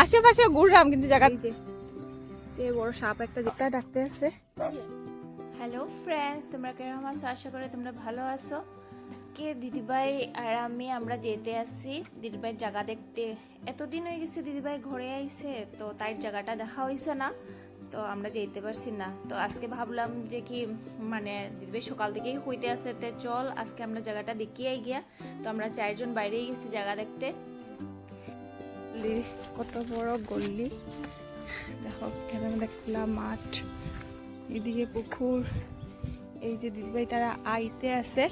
আশেপাশে ঘুরলাম কিন্তু জায়গা যে বড় সাপ একটা যেটা ডাকতে আছে। হ্যালো ফ্রেন্ডস, তোমরা কেমন আছো? আশা করি তোমরা ভালো আছো। আজকে দিদিভাই আর আমরা যেতে আসছি দিদিভাইয়ের জায়গা দেখতে। এতদিন হয়ে গেছে দিদিভাই ঘরে আইছে, তো তাই জায়গাটা দেখা হয়েছে না, তো আমরা যেতে পারছি না। তো আজকে ভাবলাম যে কি মানে দিদিভাই সকাল থেকেই হইতে আছে, তো চল আজকে আমরা জায়গাটা দেখিয়ে গিয়া। তো আমরা 4 জন বাইরেই গেছি জায়গা দেখতে। কত বড় গল্লি দেখো, এখানে খোলা মাঠ, এদিকে পুকুর। এই যে দিদিভাই তারা আইতে আছে,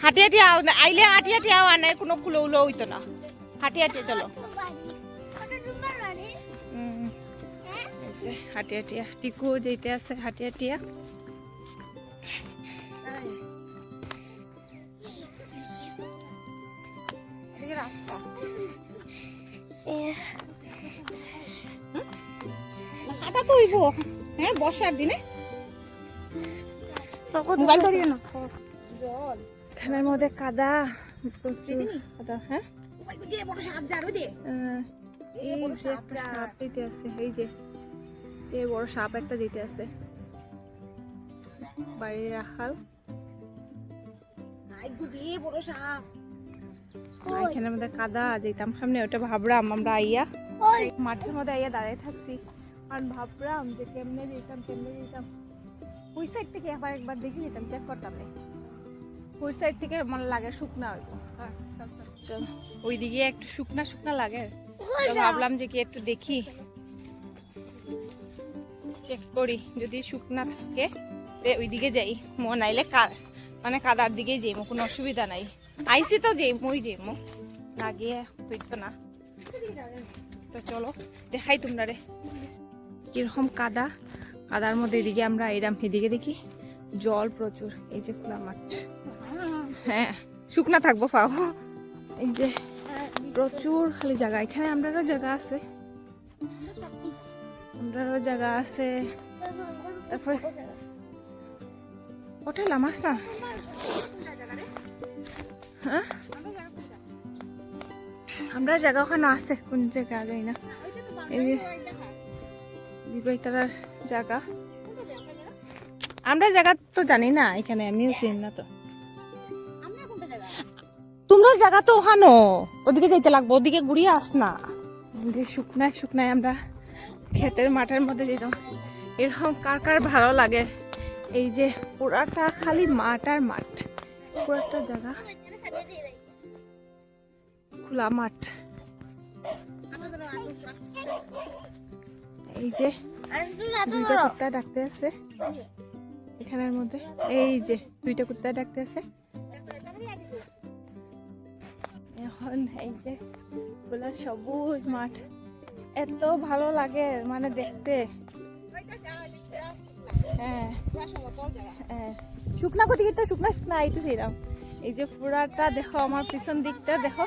হাঁটি হাঁটি আইলে হাঁটি হাঁটি আনে কোনো কুলো উলো হইতো না। হাঁটি হাঁটি চলো, হাঁটি হাঁটিয়া টিকু যেতে আছে হাঁটি হাঁটিয়া। কাদা তো হইব, হ্যাঁ বর্ষার দিনে মোবাইল ধরিয়ে না জল খানের মধ্যে কাদা কাদা। হ্যাঁ বড় সাপ যা রোদে এই যে একটা সাপ দিতে আছে, এই যে যে বড় সাপ একটা দিতে আছে বাড়ির রাখাল। বড় সাপ এখানের মধ্যে কাদা যেতাম সামনে, ওটা ভাবলাম আমরা আইয়া মাঠের মধ্যে আইয়া দাঁড়িয়ে থাকছি আর ভাবলাম যে কেমনে যেতাম ওই সাইড থেকে একবার দেখে নিতাম, চেক করতাম না ওই সাইড থেকে মনে লাগে শুকনা হইব। চল ওইদিকে একটু শুকনা শুকনা লাগে, তো ভাবলাম যে কি একটু দেখি চেক করি, যদি শুকনা থাকে ওইদিকে যাই, মন আইলে মানে কাদার দিকে যাইমো, কোনো অসুবিধা নাই। আইসি তো যাইমোই লাগিয়ে হইতো না। তো চলো দেখাই তোমরা রে কিরকম কাদা, কাদার মধ্যে এদিকে আমরা এরাম, এদিকে দেখি জল প্রচুর। এই যে খোলা মাঠ, হ্যাঁ শুকনা থাকবো পাবো। এই যে প্রচুর খালি জায়গা, এখানে আমরারও জায়গা আছে, তারপরে হোটেল আমার হ্যাঁ আমরা জায়গা ওখানে আছে, কোন জায়গা যাই না। এই যে দিদিভাই তারার জায়গা, আমরা জায়গা তো জানি না, এখানে আমিও চিনি না। তো তোমরা জায়গা তো ওখানো, ওদিকে যাইতে লাগবো, ওদিকে ঘুরিয়ে আস না। শুকনায় শুকনায় আমরা ক্ষেতের মাঠের মধ্যে যেরকম, এরকম কার কার ভালো লাগে। এই যে পুরাটা খালি মাঠ আর মাঠ, পুরাটা জায়গা খোলা মাঠ। এই যে দুইটা কুত্তা ডাকতে আছে এখানের মধ্যে, এই যে দুইটা কুত্তা ডাকতে আছে এখন। এই যে পুরা সবুজ মাঠ, এত ভালো লাগে মানে দেখতে। হ্যাঁ শুকনা কোথায় তো শুকনা শুকনা আইতেছে এরকম। এই যে পুরাটা দেখো, আমার পিছন দিকটা দেখো,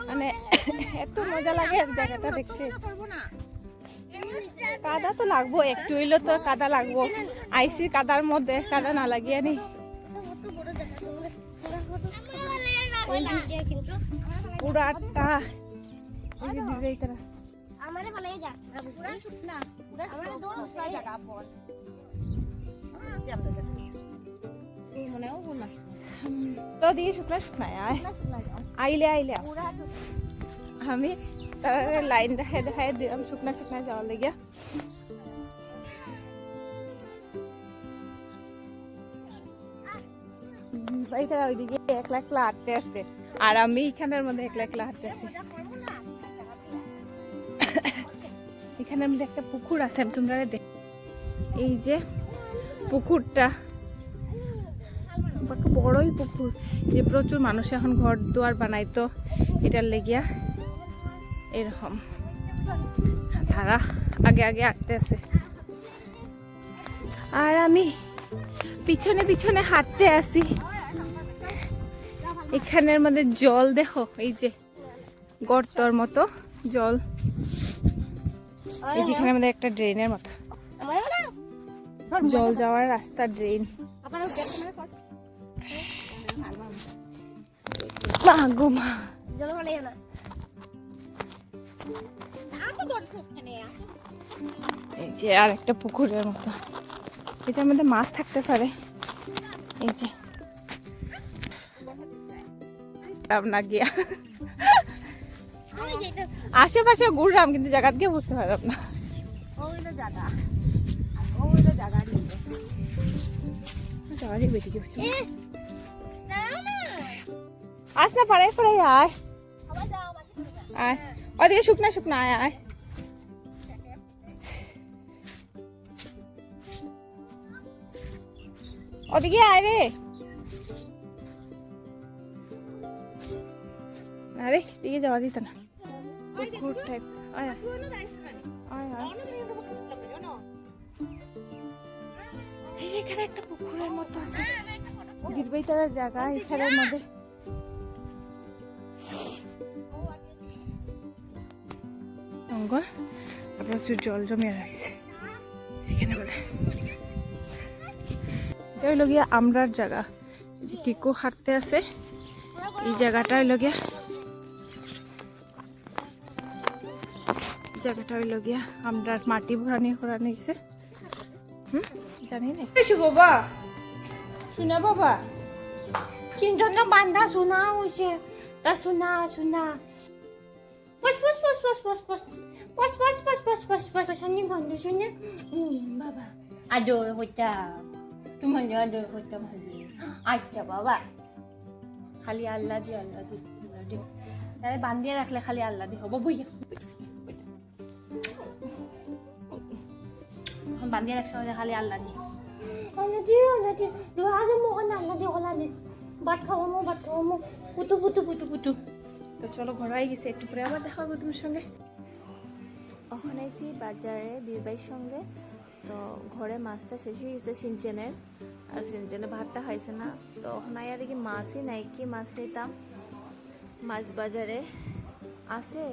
মানে এত মজা লাগে জায়গাটা দেখতে। কাদা তো লাগবো, একটু হইলো তো কাদা লাগবো। আইসি কাদার মধ্যে, কাদা না লাগিয়ে নি পুরাটা। তো দিয়ে শুকনা শুকনায় আইলে আমি লাইন দেখাই দিলাম শুকনা শুকনা যাওয়ার লেগে। তারা ওইদিকে একলা একলা হাঁটতে আসছে আর আমি এখানের মধ্যে একলা একলা হাঁটতে আসছি। এখানের মধ্যে একটা পুকুর আছে, তোমরা দেখ। এই যে পুকুরটা বড়ই পুকুর, যে প্রচুর মানুষ এখন ঘর দুয়ার বানাইতো এটার লেগিয়া এরকম। তারা আগে আগে হাঁটতে আছে আর আমি পিছনে পিছনে হাঁটতে আসি। এখানের মধ্যে জল দেখো, এই যে গর্তর মতো জল, এই যেখানের মধ্যে একটা ড্রেনের মতো জল যাওয়ার রাস্তা, ড্রেন। মা গো মা, তো ধরছো এখানে এই যে আর একটা পুকুরের মতো, এটার মধ্যে মাছ থাকতে পারে। এই যে না গিয়া ওই যেতেছি আশেপাশে ঘুরলাম কিন্তু জায়গা গিয়ে বুঝতে পারলাম না। ওইটা জায়গা ওইটা জায়গা জায়গা দিয়ে বেরিয়ে গেছে। না না আস না পারে পরে আয় সবাই যাও মাসি করে যাও আয়, ওদিকে শুকনা শুকনা আয় আয়। ওদিকে আয় রে। আরে দিকে যাওয়া যেত না, পুকুর টাইপ। আয় আয় তুই না দাঁড়িয়ে না আয় আয়। অন্য দিন আমরা করতে জানো এই যে এখানে একটা পুকুরের মতো আছে, দিলবাইতার জায়গা এখানের মধ্যে। প্রচুর জল জমে রয়েছে সেখানে বলে। এটা হইল গিয়া আমরার জায়গা, যে টিকু হাঁটতে আছে এই জায়গাটা হইল গিয়া, জায়গাটা হইল গিয়া আমরার মাটি ভরানি করা নিয়েছে। জানি না কিছু বাবা, শুনা বাবা কিন্তু না বান্ধা শোনা হয়েছে তা শোনা শোনা পস পস পস পস পস পস পস পস পস পস পস পস শুনি গন্ধ শুনে বাবা আদর হইতা তোমার আদর হইতা ভালো আচ্ছা বাবা খালি আল্লাহ দি আল্লাহ দি আল্লাহ দি তাহলে বান্ধিয়ে রাখলে খালি আল্লাহ দি হব বইয়া বান্ধিয়ে রাখছে খালি আল্লাহ দি আল্লাহ দি আল্লাহ দি আজ মোক আল্লাহ দি ওলা দি ভাত খাওয়া মো ভাত খাওয়া মো পুতু পুতু পুতু পুতু। তো চলো ঘর আই গেছে, একটু পরে আবার দেখা হবে তোমার সঙ্গে। ওখানে আইছি বাজারে দিদিভাইয়ের সঙ্গে। তো ঘরে মাছটা শেষ হয়ে গেছে সিনচেনের, আর সিনচেনে ভাতটা খাইছে না। তো ওখানে আর দেখি মাছই নাই, কি মাছ নিতাম। মাছ বাজারে আছে,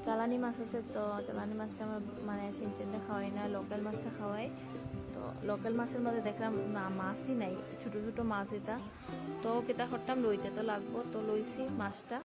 চালানি মাছ আছে। তো চালানি মাছটা আমার মানে সিনচেনে খাওয়াই না, লোকাল মাছটা খাওয়াই। তো লোকাল মাছের মধ্যে দেখলাম না মাছই নাই, ছোটো ছোটো মাছ এটা। তো কেটা করতাম লইতে তো লাগবো, তো লইছি মাছটা।